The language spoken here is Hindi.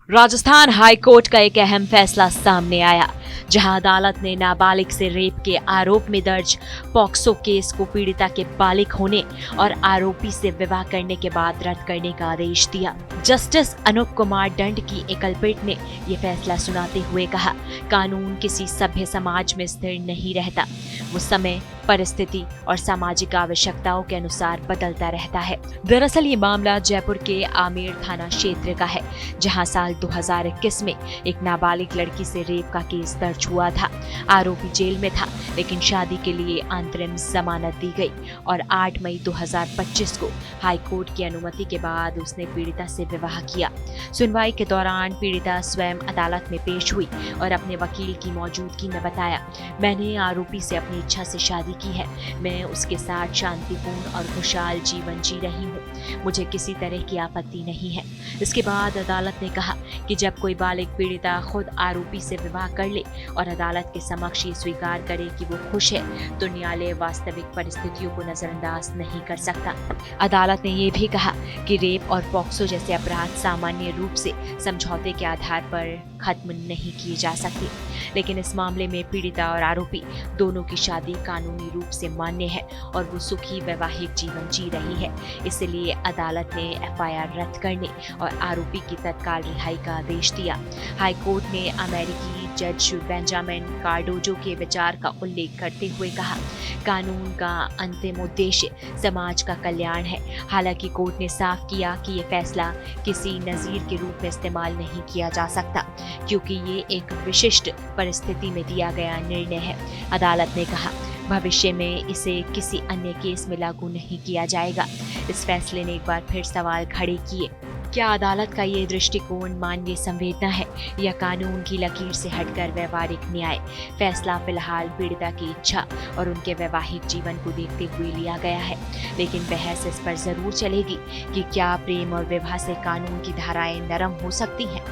राजस्थान हाई कोर्ट का एक अहम फैसला सामने आया, जहां अदालत ने नाबालिग से रेप के आरोप में दर्ज पॉक्सो केस को पीड़िता के बालिग होने और आरोपी से विवाह करने के बाद रद्द करने का आदेश दिया। जस्टिस अनूप कुमार दंड की एकल पीठ ने ये फैसला सुनाते हुए कहा, कानून किसी सभ्य समाज में स्थिर नहीं रहता, वो समय, परिस्थिति और सामाजिक आवश्यकताओं के अनुसार बदलता रहता है। दरअसल ये मामला जयपुर के आमेर थाना क्षेत्र का है, जहां साल 2021 में एक नाबालिग लड़की से रेप का केस दर्ज हुआ था। आरोपी जेल में था, लेकिन शादी के लिए अंतरिम जमानत दी गई और 8 मई 2025 को हाई कोर्ट की अनुमति के बाद उसने पीड़िता से विवाह किया। सुनवाई के दौरान पीड़िता स्वयं अदालत में पेश हुई और अपने वकील की मौजूदगी में बताया, मैंने आरोपी से अपनी इच्छा से शादी की है। मैं उसके साथ शांतिपूर्ण और खुशहाल जीवन जी रही हूँ। मुझे किसी तरह की आपत्ति नहीं है। इसके बाद अदालत ने कहा कि जब कोई बालिग पीड़िता खुद आरोपी से विवाह कर ले और अदालत के समक्ष ये स्वीकार करे कि वो खुश है, तो न्यायालय वास्तविक परिस्थितियों को नजरअंदाज नहीं कर सकता। अदालत ने ये भी कहा कि रेप और पॉक्सो जैसे अपराध सामान्य रूप से समझौते के आधार पर खत्म नहीं किए जा सकते, लेकिन इस मामले में पीड़िता और आरोपी दोनों की शादी कानूनी रूप से मान्य है और वो सुखी वैवाहिक जीवन जी रही है। इसलिए अदालत ने एफआईआर रद्द करने और आरोपी की तत्काल रिहाई का आदेश दिया। हाई कोर्ट ने अमेरिकी जज बेंजामिन कार्डोजो के विचार का उल्लेख करते हुए कहा, कानून का अंतिम उद्देश्य समाज का कल्याण है। हालांकि कोर्ट ने साफ किया कि ये फैसला किसी नजीर के रूप में इस्तेमाल नहीं किया जा सकता, क्योंकि ये एक विशिष्ट परिस्थिति में दिया गया निर्णय है। अदालत ने कहा, भविष्य में इसे किसी अन्य केस में लागू नहीं किया जाएगा। इस फैसले ने एक बार फिर सवाल खड़े किए, क्या अदालत का ये दृष्टिकोण मानवीय संवेदना है या कानून की लकीर से हटकर व्यवहारिक न्याय? फैसला फिलहाल पीड़िता की इच्छा और उनके वैवाहिक जीवन को देखते हुए लिया गया है, लेकिन बहस इस पर जरूर चलेगी कि क्या प्रेम और विवाह से कानून की धाराएं नरम हो सकती हैं।